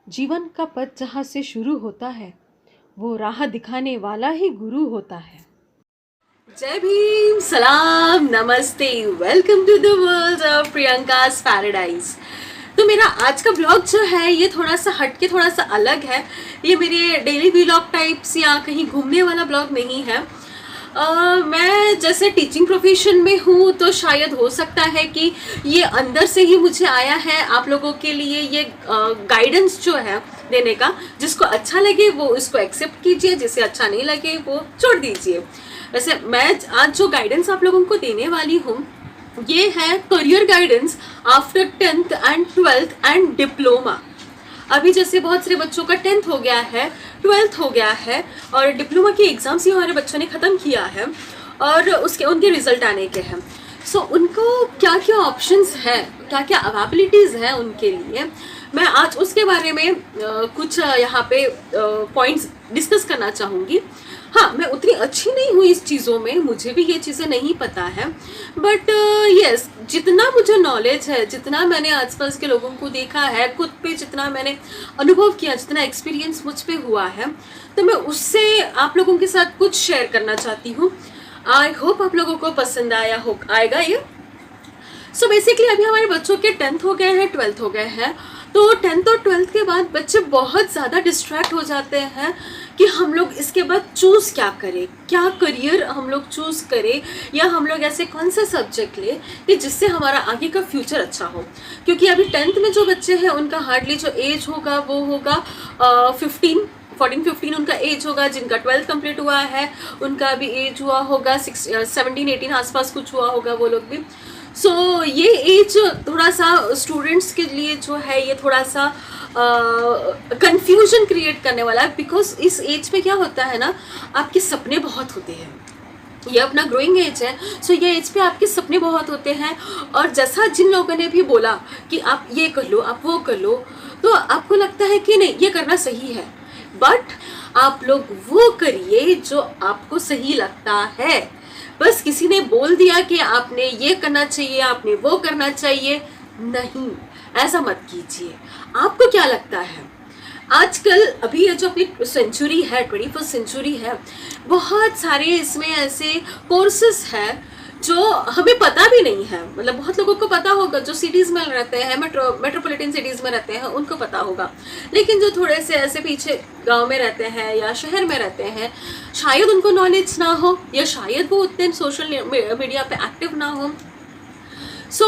जीवन का पथ जहाँ से शुरू होता है वो राह दिखाने वाला ही गुरु होता है। जय भीम, सलाम, नमस्ते, welcome to the world of Priyanka's paradise. तो मेरा आज का ब्लॉग जो है ये थोड़ा सा हटके थोड़ा सा अलग है। ये मेरे डेली व्लॉग टाइप्स या कहीं घूमने वाला ब्लॉग नहीं है। मैं जैसे टीचिंग प्रोफेशन में हूँ तो शायद हो सकता है कि ये अंदर से ही मुझे आया है आप लोगों के लिए ये गाइडेंस जो है देने का। जिसको अच्छा लगे वो इसको एक्सेप्ट कीजिए, जिसे अच्छा नहीं लगे वो छोड़ दीजिए। वैसे मैं आज जो गाइडेंस आप लोगों को देने वाली हूँ ये है career guidance after 10th and 12th and diploma. अभी जैसे बहुत सारे बच्चों का 10th हो गया है, 12th हो गया है और डिप्लोमा की एग्ज़ाम्स ही हमारे बच्चों ने ख़त्म किया है और उनके रिज़ल्ट आने के हैं। सो उनको क्या क्या ऑप्शंस हैं, क्या क्या अवेबिलिटीज़ हैं उनके लिए, मैं आज उसके बारे में कुछ यहाँ पे पॉइंट्स डिस्कस करना चाहूँगी। हाँ, मैं उतनी अच्छी नहीं हूँ इस चीज़ों में, मुझे भी ये चीज़ें नहीं पता है, बट यस जितना मुझे नॉलेज है, जितना मैंने आसपास के लोगों को देखा है, खुद पे जितना मैंने अनुभव किया, जितना एक्सपीरियंस मुझ पे हुआ है, तो मैं उससे आप लोगों के साथ कुछ शेयर करना चाहती हूँ। आई होप आप लोगों को पसंद आएगा ये। सो बेसिकली अभी हमारे बच्चों के 10th हो गए हैं, 12th हो गए हैं, तो 10th और 12th के बाद बच्चे बहुत ज़्यादा डिस्ट्रैक्ट हो जाते हैं कि हम लोग इसके बाद चूज़ क्या करें, क्या करियर हम लोग चूज़ करें, या हम लोग ऐसे कौन सा सब्जेक्ट लें कि जिससे हमारा आगे का फ्यूचर अच्छा हो। क्योंकि अभी 10th में जो बच्चे हैं उनका हार्डली जो एज होगा वो होगा 14-15 उनका एज होगा। जिनका 12th कंप्लीट हुआ है उनका भी एज हुआ होगा 17-18 आसपास कुछ हुआ होगा वो लोग भी। सो ये एज थोड़ा सा स्टूडेंट्स के लिए जो है ये थोड़ा सा कंफ्यूजन क्रिएट करने वाला है। बिकॉज इस एज पे क्या होता है ना, आपके सपने बहुत होते हैं, ये अपना ग्रोइंग एज है। सो ये एज पे आपके सपने बहुत होते हैं और जैसा जिन लोगों ने भी बोला कि आप ये कर लो, आप वो कर लो, तो आपको लगता है कि नहीं ये करना सही है, बट आप लोग वो करिए जो आपको सही लगता है। बस किसी ने बोल दिया कि आपने ये करना चाहिए, आपने वो करना चाहिए, नहीं, ऐसा मत कीजिए। आपको क्या लगता है? आजकल अभी ये जो अपनी सेंचुरी है, 21st सेंचुरी है, बहुत सारे इसमें ऐसे कोर्सेस हैं जो हमें पता भी नहीं है। मतलब बहुत लोगों को पता होगा जो सिटीज़ में रहते हैं, मेट्रोपॉलिटन सिटीज़ में रहते हैं, उनको पता होगा। लेकिन जो थोड़े से ऐसे पीछे गांव में रहते हैं या शहर में रहते हैं, शायद उनको नॉलेज ना हो या शायद वो उतने सोशल मीडिया पे एक्टिव ना हो। सो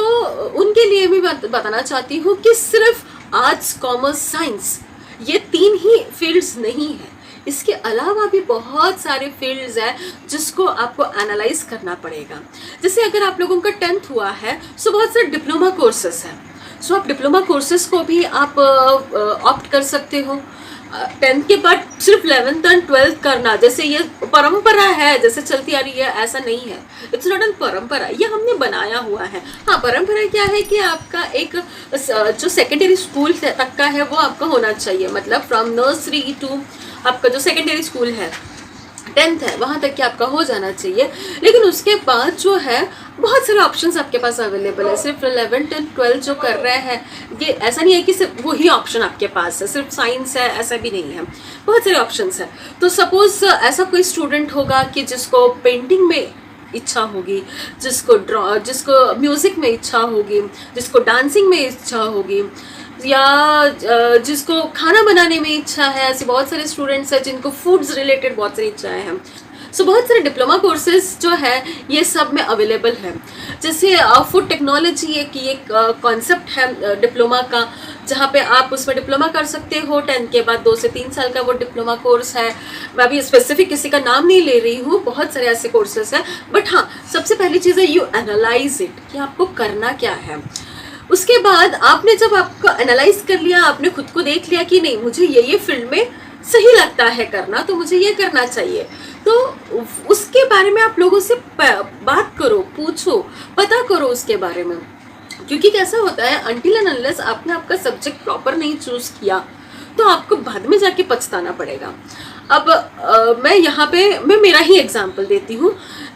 उनके लिए भी बताना चाहती हूँ कि सिर्फ आर्ट्स, कॉमर्स, साइंस ये 3 ही फील्ड्स नहीं है। इसके अलावा भी बहुत सारे फील्ड्स हैं जिसको आपको एनालाइज करना पड़ेगा। जैसे अगर आप लोगों का 10th हुआ है सो बहुत सारे डिप्लोमा कोर्सेस हैं। सो आप डिप्लोमा कोर्सेस को भी आप ऑप्ट कर सकते हो। 10th के बाद सिर्फ 11th एंड 12th करना, जैसे ये परंपरा है, जैसे चलती आ रही है, ऐसा नहीं है। इट्स नॉट एन परंपरा, ये हमने बनाया हुआ है। हाँ, परंपरा क्या है कि आपका एक जो सेकेंडरी स्कूल तक का है वो आपका होना चाहिए। मतलब फ्रॉम नर्सरी टू आपका जो सेकेंडरी स्कूल है 10th है वहाँ तक कि आपका हो जाना चाहिए। लेकिन उसके बाद जो है बहुत सारे ऑप्शंस आपके पास अवेलेबल है। सिर्फ 11th एंड 12th जो कर रहे हैं, ये ऐसा नहीं है कि सिर्फ वही ऑप्शन आपके पास है, सिर्फ साइंस है, ऐसा भी नहीं है, बहुत सारे ऑप्शंस हैं। तो सपोज ऐसा कोई स्टूडेंट होगा कि जिसको पेंटिंग में इच्छा होगी, जिसको म्यूज़िक में इच्छा होगी, जिसको डांसिंग में इच्छा होगी, या जिसको खाना बनाने में इच्छा है। ऐसे बहुत सारे स्टूडेंट्स हैं जिनको फूड्स रिलेटेड बहुत सारी इच्छाएं हैं। सो बहुत सारे डिप्लोमा कोर्सेज जो है ये सब में अवेलेबल है। जैसे फूड टेक्नोलॉजी एक कॉन्सेप्ट है डिप्लोमा का, जहाँ पे आप उसमें डिप्लोमा कर सकते हो। 10th के बाद 2 से 3 साल का वो डिप्लोमा कोर्स है। मैं अभी स्पेसिफिक किसी का नाम नहीं ले रही हूँ, बहुत सारे ऐसे कोर्सेज हैं। बट हाँ, सबसे पहली चीज़ है यू एनालाइज इट कि आपको करना क्या है। उसके बाद आपने जब आपको एनालाइज कर लिया, आपने खुद को देख लिया कि नहीं मुझे ये फील्ड में सही लगता है करना, तो मुझे ये करना चाहिए, तो उसके बारे में आप लोगों से बात करो, पूछो, पता करो उसके बारे में। क्योंकि कैसा होता है, अनटिल एंड अनलेस आपने आपका सब्जेक्ट प्रॉपर नहीं चूज किया तो आपको बाद में जाके पछताना पड़ेगा। अब मैं यहाँ पे मेरा ही एग्जाम्पल देती हूँ।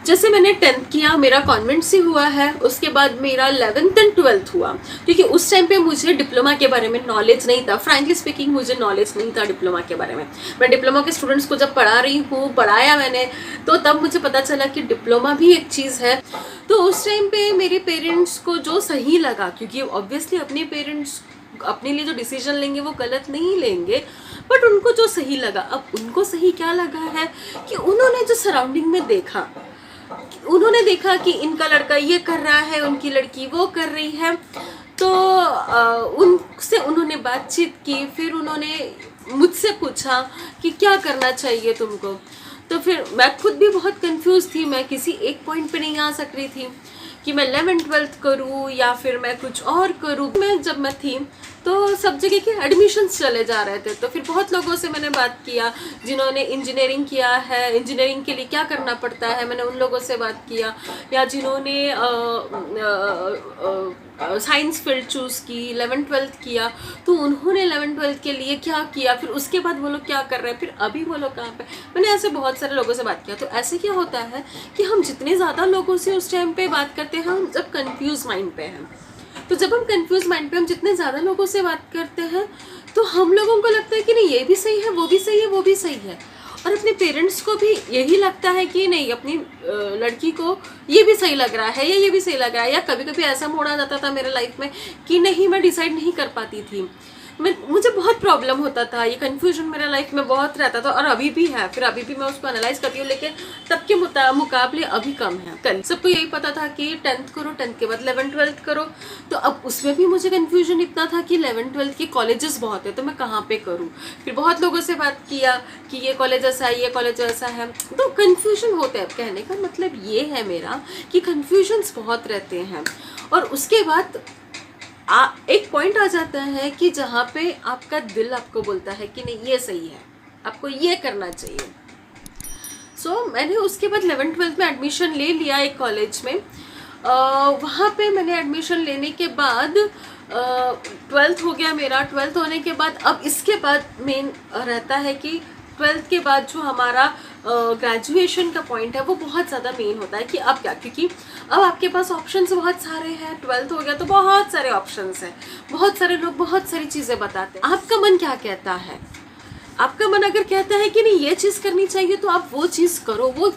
जैसे मैंने 10th किया, मेरा कॉन्वेंट से हुआ है, उसके बाद मेरा 11th एंड 12th हुआ, क्योंकि उस टाइम पे मुझे डिप्लोमा के बारे में नॉलेज नहीं था। फ्रैंकली स्पीकिंग मुझे नॉलेज नहीं था डिप्लोमा के बारे में। मैं डिप्लोमा के स्टूडेंट्स को जब पढ़ा रही हूँ, पढ़ाया मैंने, तो तब मुझे पता चला कि डिप्लोमा भी एक चीज़ है। तो उस टाइम पे मेरे पेरेंट्स को जो सही लगा, क्योंकि ऑब्वियसली अपने पेरेंट्स अपने लिए जो डिसीजन लेंगे वो गलत नहीं लेंगे, बट उनको जो सही लगा, अब उनको सही क्या लगा है कि उन्होंने जो सराउंडिंग में देखा, उन्होंने देखा कि इनका लड़का ये कर रहा है, उनकी लड़की वो कर रही है, तो उनसे उन्होंने बातचीत की। फिर उन्होंने मुझसे पूछा कि क्या करना चाहिए तुमको। तो फिर मैं खुद भी बहुत कंफ्यूज थी, मैं किसी एक पॉइंट पे नहीं आ सक रही थी कि मैं 11th-12th करूँ या फिर मैं कुछ और करूँ। जब मैं थी तो सब जगह के एडमिशन्स चले जा रहे थे, तो फिर बहुत लोगों से मैंने बात किया जिन्होंने इंजीनियरिंग किया है, इंजीनियरिंग के लिए क्या करना पड़ता है, मैंने उन लोगों से बात किया। या जिन्होंने साइंस फील्ड चूज़ की, 11th-12th किया, तो उन्होंने 11th-12th के लिए क्या किया, फिर उसके बाद वो लोग क्या कर रहे हैं, फिर अभी वो लोग कहाँ पे। मैंने ऐसे बहुत सारे लोगों से बात किया। तो ऐसे क्या होता है कि हम जितने ज़्यादा लोगों से उस टाइम पे बात करते हैं, हम जब कंफ्यूज माइंड पे हैं, तो जब हम कंफ्यूज माइंड पे हम जितने ज़्यादा लोगों से बात करते हैं, तो हम लोगों को लगता है कि नहीं ये भी सही है, वो भी सही है, वो भी सही है। और अपने पेरेंट्स को भी यही लगता है कि नहीं अपनी लड़की को ये भी सही लग रहा है या ये भी सही लग रहा है। या कभी कभी ऐसा मोड़ आ जाता था मेरे लाइफ में कि नहीं, मैं डिसाइड नहीं कर पाती थी, मुझे बहुत प्रॉब्लम होता था, ये कन्फ्यूजन मेरे लाइफ में बहुत रहता था, और अभी भी है। फिर अभी भी मैं उसको एनालाइज करती हूँ, लेकिन तब के मुकाबले अभी कम है। कल सबको यही पता था कि 10th करो, 10th के बाद 11th-12th करो, तो अब उसमें भी मुझे कन्फ्यूजन इतना था कि 11th-12th के कॉलेजेस बहुत है, तो मैं कहाँ पे करूँ। फिर बहुत लोगों से बात किया कि ये कॉलेज ऐसा है, ये कॉलेज ऐसा है, तो कन्फ्यूजन होते हैं। कहने का मतलब ये है मेरा कि कन्फ्यूजन्स बहुत रहते हैं। और उसके बाद एक पॉइंट आ जाता है कि जहाँ पे आपका दिल आपको बोलता है कि नहीं ये सही है, आपको ये करना चाहिए। मैंने उसके बाद 11th-12th में एडमिशन ले लिया एक कॉलेज में। वहाँ पे मैंने एडमिशन लेने के बाद 12th हो गया मेरा। 12th होने के बाद अब इसके बाद मेन रहता है कि 12th के बाद जो हमारा ग्रेजुएशन का पॉइंट है वो बहुत ज़्यादा मेन होता है कि अब क्या, क्योंकि अब आपके पास ऑप्शंस बहुत सारे हैं। 12th हो गया तो बहुत सारे ऑप्शंस हैं, बहुत सारे लोग बहुत सारी चीज़ें बताते हैं। आपका मन क्या कहता है? आपका मन अगर कहता है कि नहीं ये चीज़ करनी चाहिए, तो आप वो चीज़ करो। वो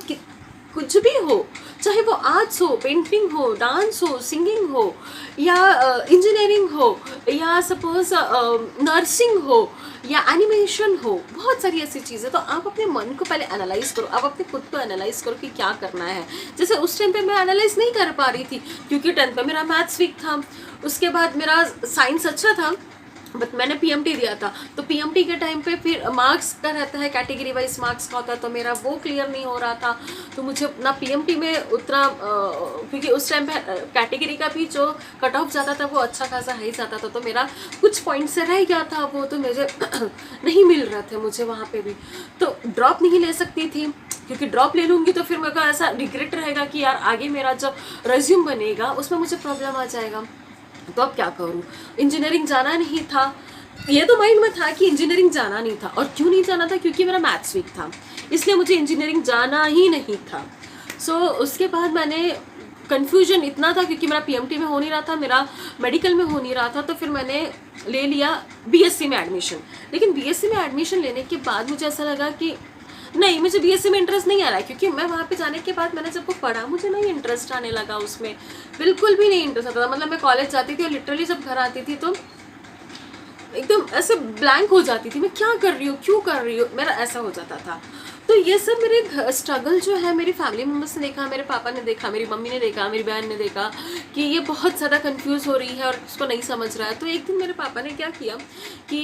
कुछ भी हो, चाहे वो आर्ट्स हो, पेंटिंग हो, डांस हो, सिंगिंग हो, या इंजीनियरिंग हो, या सपोज नर्सिंग हो, या एनिमेशन हो, बहुत सारी ऐसी चीज़ें। तो आप अपने मन को पहले एनालाइज करो, आप अपने खुद को एनालाइज करो कि क्या करना है। जैसे उस टाइम पे मैं एनालाइज नहीं कर पा रही थी, क्योंकि 10th में मेरा मैथ्स वीक था, उसके बाद मेरा साइंस अच्छा था, बट मैंने पीएमटी दिया था। तो पीएमटी के टाइम पे फिर मार्क्स का रहता है, कैटेगरी वाइज मार्क्स का होता है, तो मेरा वो क्लियर नहीं हो रहा था। तो मुझे ना पीएमटी में उतना, क्योंकि उस टाइम पे कैटेगरी का भी जो कट ऑफ जाता था वो अच्छा खासा हाई जाता था, तो मेरा कुछ पॉइंट से रह गया था वो, तो मुझे नहीं मिल रहे थे मुझे वहाँ पे भी। तो ड्रॉप नहीं ले सकती थी, क्योंकि ड्रॉप ले लूँगी तो फिर मेरे को ऐसा रिग्रेट रहेगा कि यार आगे मेरा जो रेज्यूम बनेगा उसमें मुझे प्रॉब्लम आ जाएगा। तो अब क्या करूँ, इंजीनियरिंग जाना नहीं था, ये तो माइंड में था कि इंजीनियरिंग जाना नहीं था। और क्यों नहीं जाना था? क्योंकि मेरा मैथ्स वीक था, इसलिए मुझे इंजीनियरिंग जाना ही नहीं था। उसके बाद मैंने कन्फ्यूजन इतना था, क्योंकि मेरा पीएमटी में हो नहीं रहा था, मेरा मेडिकल में हो नहीं रहा था, तो फिर मैंने ले लिया बीएससी में एडमिशन। लेकिन बीएससी में एडमिशन लेने के बाद मुझे ऐसा लगा कि नहीं, मुझे बीएससी में इंटरेस्ट नहीं आ रहा है, क्योंकि मैं वहाँ पे जाने के बाद मैंने जब वो पढ़ा मुझे नहीं इंटरेस्ट आने लगा उसमें, बिल्कुल भी नहीं इंटरेस्ट आता था। मतलब मैं कॉलेज जाती थी और लिटरली जब घर आती थी तो एकदम ऐसे ब्लैंक हो जाती थी, मैं क्या कर रही हूँ, क्यों कर रही हूँ, मेरा ऐसा हो जाता था। तो ये सब मेरे स्ट्रगल जो है मेरी फैमिली मेम्बर्स ने देखा, मेरे पापा ने देखा, मेरी मम्मी ने देखा, मेरी बहन ने देखा कि ये बहुत ज़्यादा कंफ्यूज हो रही है और उसको नहीं समझ रहा है। तो एक दिन मेरे पापा ने क्या किया कि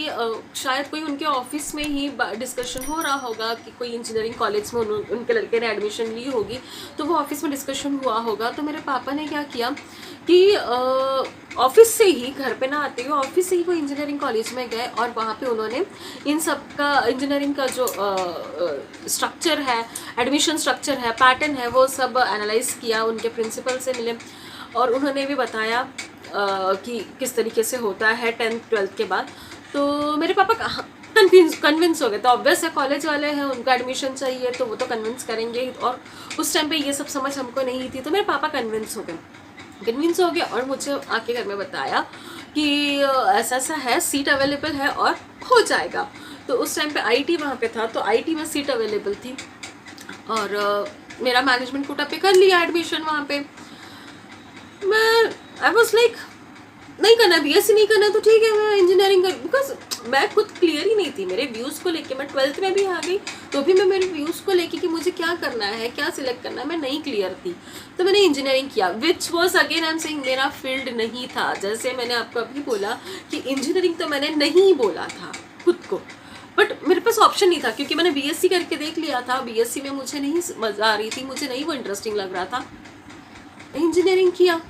शायद कोई उनके ऑफिस में ही डिस्कशन हो रहा होगा कि कोई इंजीनियरिंग कॉलेज में उनके लड़के ने एडमिशन ली होगी, तो वो ऑफिस में डिस्कशन हुआ होगा। तो मेरे पापा ने क्या किया कि ऑफिस से ही, घर पे ना आते हुए ऑफिस से ही वो इंजीनियरिंग कॉलेज में गए, और वहाँ पे उन्होंने इन सब का इंजीनियरिंग का जो स्ट्रक्चर है, एडमिशन स्ट्रक्चर है, पैटर्न है, वो सब एनालाइज किया, उनके प्रिंसिपल से मिले और उन्होंने भी बताया कि किस तरीके से होता है 10th-12th के बाद। तो मेरे पापा कन्विंस हो गए। तो ऑब्वियस है कॉलेज वाले हैं, उनको एडमिशन चाहिए तो वो तो कन्विंस करेंगे ही। और उस टाइम पे ये सब समझ हमको नहीं थी, तो मेरे पापा कन्विंस हो गए और मुझे आके घर में बताया कि ऐसा ऐसा है, सीट अवेलेबल है और हो जाएगा। तो उस टाइम पे आईटी वहाँ पे था, तो आईटी में सीट अवेलेबल थी और मेरा मैनेजमेंट कोटा पे कर लिया एडमिशन वहाँ पे। मैं आई वॉज लाइक नहीं करना, बीएससी नहीं करना तो ठीक है, मैं इंजीनियरिंग कर, बिकॉज मैं खुद क्लियर ही नहीं थी मेरे व्यूज़ को लेके। मैं 12th में भी आ गई तो भी मैं मेरे व्यूज़ को लेके कि मुझे क्या करना है, क्या सिलेक्ट करना है, मैं नहीं क्लियर थी। तो मैंने इंजीनियरिंग किया, which was again I am saying मेरा फील्ड नहीं था। जैसे मैंने आपको अभी बोला कि इंजीनियरिंग तो मैंने नहीं बोला था खुद को, बट मेरे पास ऑप्शन नहीं था क्योंकि मैंने बीएससी करके देख लिया था। बीएससी में मुझे नहीं मज़ा आ रही थी, मुझे नहीं वो इंटरेस्टिंग लग रहा था। इंजीनियरिंग किया।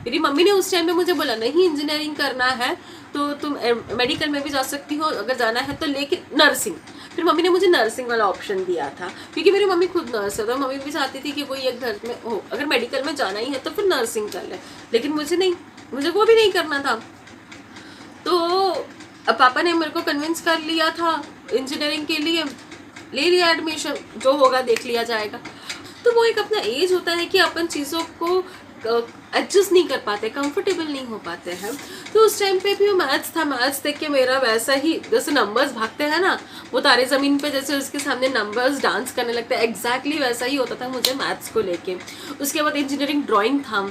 मेरी मम्मी ने उस टाइम पे मुझे बोला नहीं इंजीनियरिंग करना है तो तुम मेडिकल में भी जा सकती हो अगर जाना है तो, लेकिन नर्सिंग। फिर मम्मी ने मुझे नर्सिंग वाला ऑप्शन दिया था क्योंकि मेरी मम्मी खुद नर्स है, तो मम्मी भी चाहती थी कि कोई एक घर में हो, अगर मेडिकल में जाना ही है तो फिर नर्सिंग कर ले। लेकिन मुझे नहीं, मुझे वो भी नहीं करना था। तो अब पापा ने मेरे को कन्विंस कर लिया था इंजीनियरिंग के लिए, ले लिया एडमिशन, जो होगा देख लिया जाएगा। तो वो एक अपना एज होता है कि अपन चीज़ों को एडजस्ट नहीं कर पाते, कंफर्टेबल नहीं हो पाते हैं। तो उस टाइम पे भी मैथ्स था, मैथ्स देख के मेरा वैसा ही जैसे नंबर्स भागते हैं ना, वो तारे ज़मीन पे जैसे उसके सामने नंबर्स डांस करने लगते हैं, एग्जैक्टली वैसा ही होता था मुझे मैथ्स को लेके। उसके बाद इंजीनियरिंग ड्राइंग था,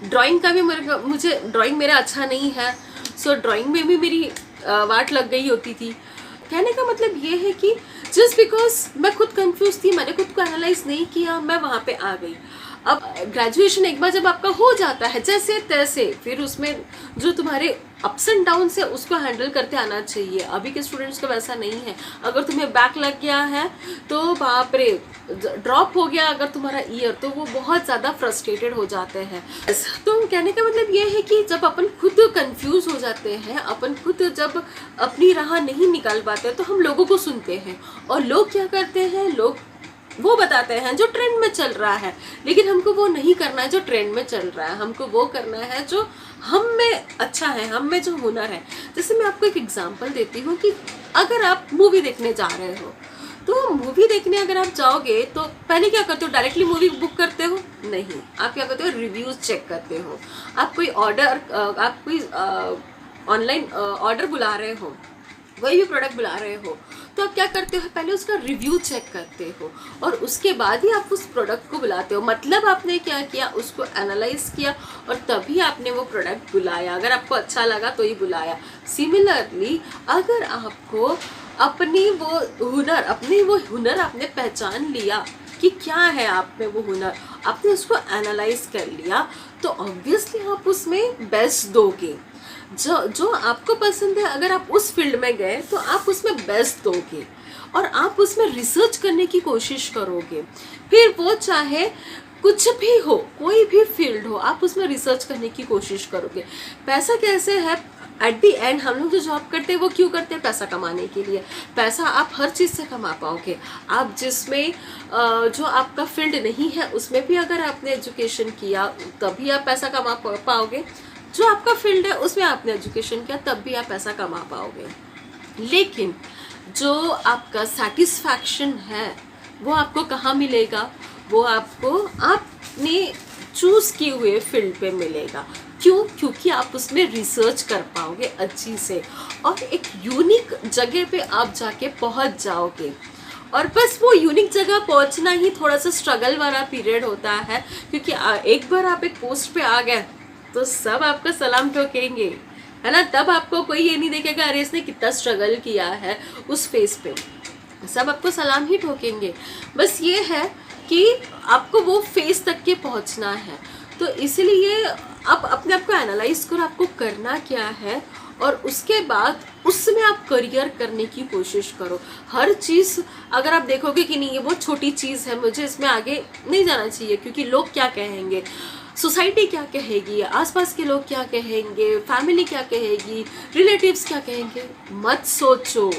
ड्राइंग का भी मुझे ड्राइंग मेरा अच्छा नहीं है, सो ड्राइंग में भी मेरी वाट लग गई होती थी। कहने का मतलब ये है कि जस्ट बिकॉज मैं खुद कंफ्यूज थी, मैंने खुद को एनालाइज नहीं किया, मैं वहाँ पे आ गई। अब ग्रेजुएशन एक बार जब आपका हो जाता है जैसे तैसे, फिर उसमें जो तुम्हारे अप्स एंड डाउन है उसको हैंडल करते आना चाहिए। अभी के स्टूडेंट्स को वैसा नहीं है। अगर तुम्हें बैक लग गया है तो बाप रे, ड्रॉप हो गया अगर तुम्हारा ईयर, तो वो बहुत ज़्यादा फ्रस्ट्रेटेड हो जाते हैं। तो कहने का मतलब ये है कि जब अपन खुद कंफ्यूज हो जाते हैं, अपन खुद जब अपनी राह नहीं निकाल पाते तो हम लोगों को सुनते हैं। और लोग क्या करते हैं, लोग वो बताते हैं जो ट्रेंड में चल रहा है, लेकिन हमको वो नहीं करना है जो ट्रेंड में चल रहा है। हमको वो करना है जो हम में अच्छा है, हम में जो हुनर है। जैसे मैं आपको एक एग्जांपल देती हूँ कि अगर आप मूवी देखने जा रहे हो, तो मूवी देखने अगर आप जाओगे तो पहले क्या करते हो, डायरेक्टली मूवी बुक करते हो? नहीं, आप क्या करते हो, रिव्यूज़ चेक करते हो। आप कोई ऑनलाइन ऑर्डर बुला रहे हो, कोई भी प्रोडक्ट बुला रहे हो, तो आप क्या करते हो, पहले उसका रिव्यू चेक करते हो और उसके बाद ही आप उस प्रोडक्ट को बुलाते हो। मतलब आपने क्या किया, उसको एनालाइज किया और तभी आपने वो प्रोडक्ट बुलाया। अगर आपको अच्छा लगा तो ही बुलाया। सिमिलरली अगर आपको अपनी वो हुनर आपने पहचान लिया कि क्या है आप में वो हुनर, आपने उसको एनालाइज कर लिया, तो ऑब्वियसली आप उसमें बेस्ट दोगे। जो आपको पसंद है, अगर आप उस फील्ड में गए तो आप उसमें बेस्ट दोगे और आप उसमें रिसर्च करने की कोशिश करोगे। फिर वो चाहे कुछ भी हो, कोई भी फील्ड हो, आप उसमें रिसर्च करने की कोशिश करोगे। पैसा कैसे है, एट दी एंड हम लोग जो जॉब करते हैं वो क्यों करते हैं, पैसा कमाने के लिए। पैसा आप हर चीज़ से कमा पाओगे। आप जिसमें जो आपका फील्ड नहीं है उसमें भी अगर आपने एजुकेशन किया तभी आप पैसा कमा पाओगे। जो आपका फील्ड है उसमें आपने एजुकेशन किया तब भी आप पैसा कमा पाओगे। लेकिन जो आपका सेटिस्फैक्शन है वो आपको कहाँ मिलेगा, वो आपको आपने चूज़ किए हुए फील्ड पे मिलेगा। क्यों? क्योंकि आप उसमें रिसर्च कर पाओगे अच्छी से और एक यूनिक जगह पे आप जाके पहुंच जाओगे। और बस वो यूनिक जगह पहुंचना ही थोड़ा सा स्ट्रगल वाला पीरियड होता है, क्योंकि एक बार आप एक पोस्ट पे आ गए तो सब आपको सलाम ठोकेंगे, है ना। तब आपको कोई ये नहीं देखेगा अरे इसने कितना स्ट्रगल किया है उस फेस पे, सब आपको सलाम ही ठोकेंगे। बस ये है कि आपको वो फेस तक के पहुंचना है। तो इसलिए आप अपने आप को एनालाइज करो, आपको करना क्या है और उसके बाद उसमें आप करियर करने की कोशिश करो। हर चीज़ अगर आप देखोगे कि नहीं ये बहुत छोटी चीज़ है, मुझे इसमें आगे नहीं जाना चाहिए क्योंकि लोग क्या कहेंगे, सोसाइटी क्या कहेगी, आसपास के लोग क्या कहेंगे, फैमिली क्या कहेगी, रिलेटिव्स क्या कहेंगे, मत सोचो।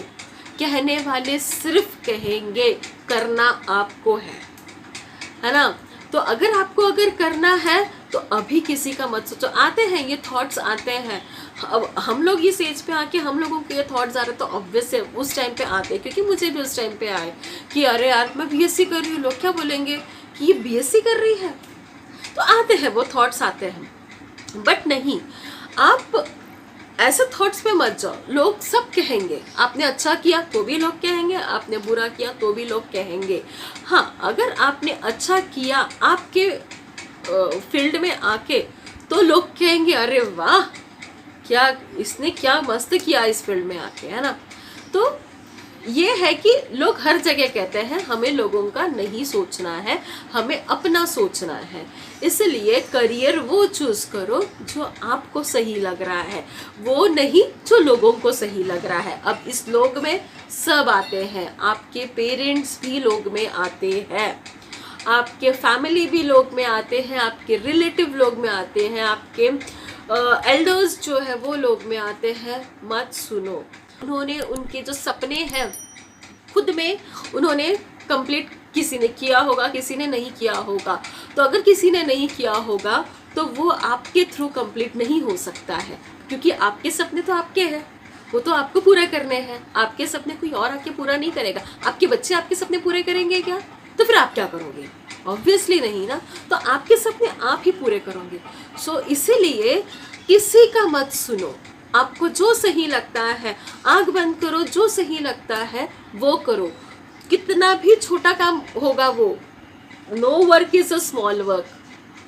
कहने वाले सिर्फ कहेंगे, करना आपको है ना। तो अगर आपको करना है तो अभी किसी का मत सोचो। आते हैं ये थॉट्स आते हैं, अब हम लोग इस एज पे आके हम लोगों को ये थॉट्स आ रहे हैं, तो ऑब्वियस है उस टाइम पे आते हैं, क्योंकि मुझे भी उस टाइम पे आए कि अरे यार मैं बीएससी कर रही हूँ, लोग क्या बोलेंगे कि ये बीएससी कर रही है, तो आते हैं वो थॉट्स आते हैं। बट नहीं, आप ऐसे थॉट्स पे मत जाओ। लोग सब कहेंगे, आपने अच्छा किया तो भी लोग कहेंगे, आपने बुरा किया तो भी लोग कहेंगे। हाँ, अगर आपने अच्छा किया आपके फील्ड में आके, तो लोग कहेंगे अरे वाह, क्या इसने क्या मस्त किया इस फील्ड में आके, है ना। तो ये है कि लोग हर जगह कहते हैं, हमें लोगों का नहीं सोचना है, हमें अपना सोचना है। इसलिए करियर वो चूज करो जो आपको सही लग रहा है, वो नहीं जो लोगों को सही लग रहा है। अब इस लोग में सब आते हैं, आपके पेरेंट्स भी लोग में आते हैं, आपके फैमिली भी लोग में आते हैं, आपके रिलेटिव लोग में आते हैं, आपके एल्डर्स जो है वो लोग में आते हैं। मत सुनो। उन्होंने उनके जो सपने हैं खुद में उन्होंने कंप्लीट, किसी ने किया होगा, किसी ने नहीं किया होगा। तो अगर किसी ने नहीं किया होगा तो वो आपके थ्रू कंप्लीट नहीं हो सकता है, क्योंकि आपके सपने तो आपके हैं, वो तो आपको पूरा करने हैं। आपके सपने कोई और आके पूरा नहीं करेगा। आपके बच्चे आपके सपने पूरे करेंगे क्या? तो फिर आप क्या करोगे? ऑब्वियसली नहीं ना। तो आपके सपने आप ही पूरे करोगे। सो इसीलिए किसी का मत सुनो। आपको जो सही लगता है, आंख बंद करो, जो सही लगता है वो करो। कितना भी छोटा काम होगा वो, no work is a small work,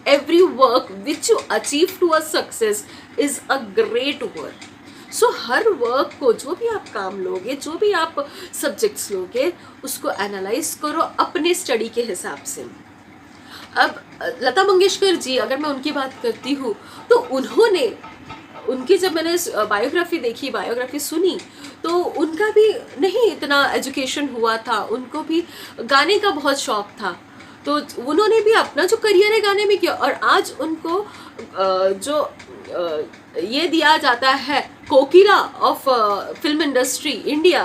every work which you achieve to a success is a great work. So हर वर्क को, जो भी आप काम लोगे, जो भी आप सब्जेक्ट्स लोगे, उसको एनालाइज करो अपने स्टडी के हिसाब से। अब लता मंगेशकर जी, अगर मैं उनकी बात करती हूँ, तो उन्होंने, उनकी जब मैंने बायोग्राफी देखी, बायोग्राफी सुनी, तो उनका भी नहीं इतना एजुकेशन हुआ था, उनको भी गाने का बहुत शौक था। तो उन्होंने भी अपना जो करियर है गाने में किया, और आज उनको जो ये दिया जाता है कोकिला of film industry India,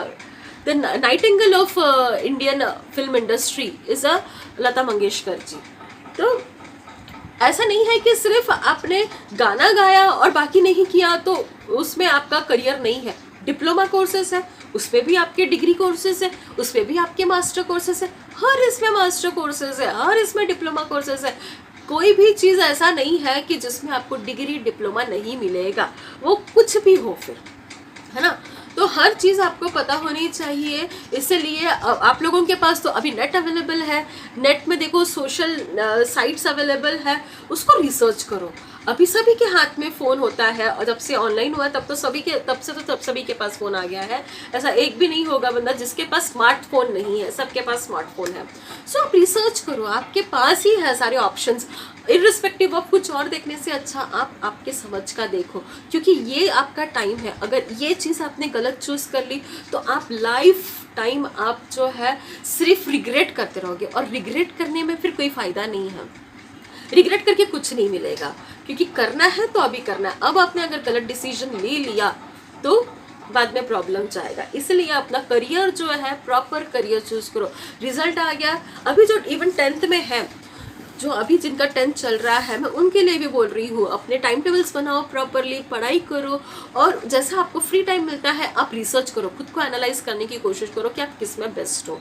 the nightingale of Indian film industry is a Lata Mangeshkar ji. तो ऐसा नहीं है कि सिर्फ आपने गाना गाया और बाकी नहीं किया तो उसमें आपका करियर नहीं है। डिप्लोमा कोर्सेस है, उसमें भी आपके डिग्री कोर्सेज है, उसमें भी आपके मास्टर कोर्सेज है, हर इसमें मास्टर कोर्सेज है, हर इसमें डिप्लोमा कोर्सेज है। कोई भी चीज़ ऐसा नहीं है कि जिसमें आपको डिग्री डिप्लोमा नहीं मिलेगा, वो कुछ भी हो फिर, है ना। तो हर चीज़ आपको पता होनी चाहिए। इसलिए आप लोगों के पास तो अभी नेट अवेलेबल है, नेट में देखो सोशल साइट्स अवेलेबल है, उसको रिसर्च करो। अभी सभी के हाथ में फ़ोन होता है, और जब से ऑनलाइन हुआ तब सभी के पास फ़ोन आ गया है। ऐसा एक भी नहीं होगा बंदा जिसके पास स्मार्टफोन नहीं है, सबके पास स्मार्टफोन है। सो आप रिसर्च करो, आपके पास ही है सारे ऑप्शंस। इर्रिस्पेक्टिव ऑफ कुछ और देखने से अच्छा आप आपके समझ का देखो, क्योंकि ये आपका टाइम है। अगर ये चीज़ आपने गलत चूज़ कर ली तो आप लाइफ टाइम आप जो है सिर्फ रिग्रेट करते रहोगे, और रिग्रेट करने में फिर कोई फ़ायदा नहीं है। रिग्रेट करके कुछ नहीं मिलेगा, क्योंकि करना है तो अभी करना है। अब आपने अगर गलत डिसीजन ले लिया तो बाद में प्रॉब्लम जाएगा। इसलिए अपना करियर जो है, प्रॉपर करियर चूज करो। रिजल्ट आ गया, अभी जो इवन 10th में है, जो अभी जिनका 10th चल रहा है, मैं उनके लिए भी बोल रही हूँ, अपने टाइम टेबल्स बनाओ, प्रॉपरली पढ़ाई करो, और जैसा आपको फ्री टाइम मिलता है आप रिसर्च करो, खुद को एनालाइज करने की कोशिश करो कि आप किस में बेस्ट हो।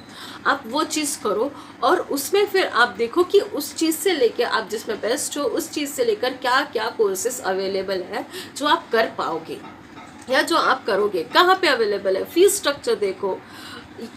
आप वो चीज़ करो, और उसमें फिर आप देखो कि उस चीज़ से लेकर आप जिसमें बेस्ट हो, उस चीज़ से लेकर क्या क्या कोर्सेस अवेलेबल है जो आप कर पाओगे या जो आप करोगे, कहाँ पे अवेलेबल है। फीस स्ट्रक्चर देखो,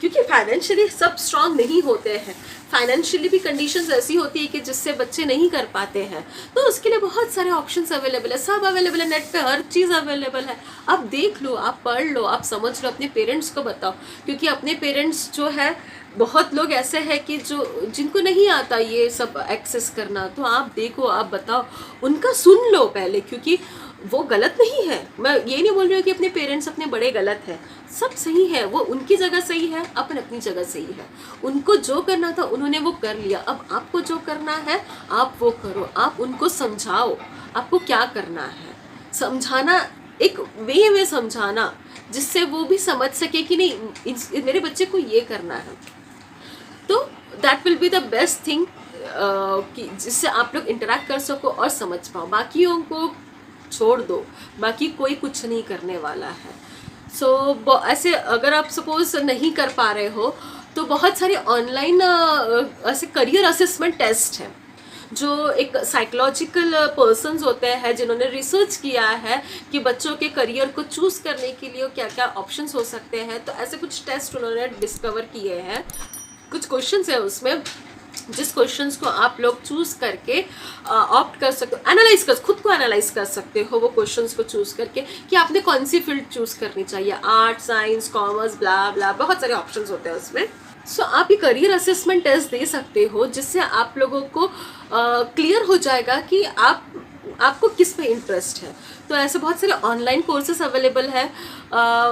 क्योंकि फाइनेंशियली सब स्ट्रांग नहीं होते हैं, फाइनेंशियली भी कंडीशंस ऐसी होती है कि जिससे बच्चे नहीं कर पाते हैं। तो उसके लिए बहुत सारे ऑप्शंस अवेलेबल है, सब अवेलेबल है, नेट पे हर चीज़ अवेलेबल है। आप देख लो, आप पढ़ लो, आप समझ लो, अपने पेरेंट्स को बताओ, क्योंकि अपने पेरेंट्स जो है, बहुत लोग ऐसे हैं कि जिनको नहीं आता ये सब एक्सेस करना। तो आप देखो, आप बताओ, उनका सुन लो पहले, क्योंकि वो गलत नहीं है। मैं ये नहीं बोल रही हूँ कि अपने पेरेंट्स अपने बड़े गलत हैं, सब सही है, वो उनकी जगह सही है, अपन अपनी जगह सही है। उनको जो करना था उन्होंने वो कर लिया, अब आपको जो करना है आप वो करो। आप उनको समझाओ आपको क्या करना है, समझाना एक वे में समझाना, जिससे वो भी समझ सके कि नहीं मेरे बच्चे को ये करना है। तो that will be the best thing कि जिससे आप लोग इंटरेक्ट कर सको और समझ पाओ। बाकियों को छोड़ दो, बाकी कोई कुछ नहीं करने वाला है। सो ऐसे अगर आप सपोज नहीं कर पा रहे हो तो बहुत सारे ऑनलाइन ऐसे करियर असेसमेंट टेस्ट हैं जो एक साइकोलॉजिकल पर्सन्स होते हैं जिन्होंने रिसर्च किया है कि बच्चों के करियर को चूज़ करने के लिए क्या क्या ऑप्शंस हो सकते हैं। तो ऐसे कुछ टेस्ट उन्होंने डिस्कवर किए हैं, कुछ क्वेश्चंस है उसमें जिस क्वेश्चंस को आप लोग चूज़ करके ऑप्ट कर सकते हो, एनालाइज कर, खुद को एनालाइज कर सकते हो वो क्वेश्चंस को चूज़ करके कि आपने कौन सी फील्ड चूज़ करनी चाहिए, आर्ट, साइंस, कॉमर्स, ब्ला ब्ला, बहुत सारे ऑप्शंस होते हैं उसमें। सो आप ये करियर असेसमेंट टेस्ट दे सकते हो जिससे आप लोगों को क्लियर हो जाएगा कि आपको किस में इंटरेस्ट है। तो ऐसे बहुत सारे ऑनलाइन कोर्सेस अवेलेबल है।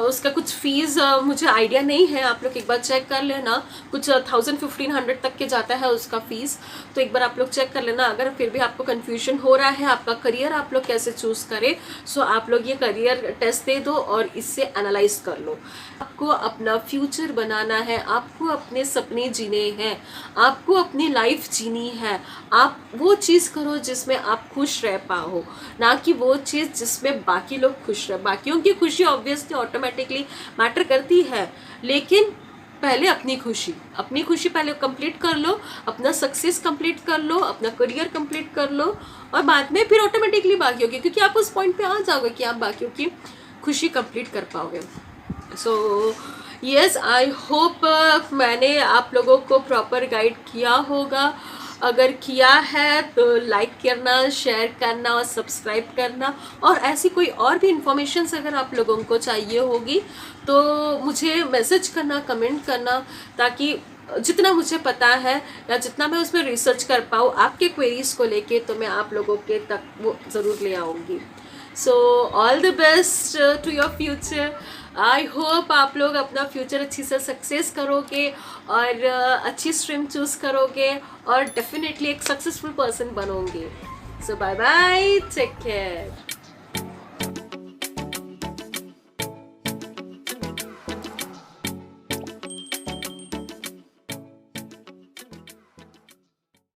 उसका कुछ फ़ीस मुझे आइडिया नहीं है, आप लोग एक बार चेक कर लेना। कुछ 1000-1500 तक के जाता है उसका फ़ीस, तो एक बार आप लोग चेक कर लेना। अगर फिर भी आपको कन्फ्यूजन हो रहा है आपका करियर आप लोग कैसे चूज़ करें, सो आप लोग ये करियर टेस्ट दे दो और इससे एनालाइज कर लो। आपको अपना फ्यूचर बनाना है, आपको अपने सपने जीने हैं, आपको अपनी लाइफ जीनी है। आप वो चीज़ करो जिसमें आप खुश रह पाओ, ना कि वो चीज़ जिसमें बाकी लोग खुश रहे। बाकियों की खुशी ऑब्वियसली ऑटोमेटिकली मैटर करती है, लेकिन पहले अपनी खुशी पहले कंप्लीट कर लो, अपना सक्सेस कंप्लीट कर लो, अपना करियर कंप्लीट कर लो और बाद में फिर ऑटोमेटिकली बाकियों की, क्योंकि आप उस पॉइंट पे आ जाओगे कि आप बाकियों की खुशी कंप्लीट कर पाओगे। सो यस, आई होप मैंने आप लोगों को प्रॉपर गाइड किया होगा। अगर किया है तो लाइक करना, शेयर करना और सब्सक्राइब करना। और ऐसी कोई और भी इंफॉर्मेशन अगर आप लोगों को चाहिए होगी तो मुझे मैसेज करना, कमेंट करना, ताकि जितना मुझे पता है या जितना मैं उसमें रिसर्च कर पाऊँ आपके क्वेरीज़ को लेके, तो मैं आप लोगों के तक वो ज़रूर ले आऊँगी। So all the best to your future. I hope आप लोग अपना फ्यूचर अच्छी से सक्सेस करोगे और अच्छी स्ट्रीम चूज़ करोगे और डेफिनेटली एक सक्सेसफुल पर्सन बनोगे। सो बाय बाय, टेक केयर।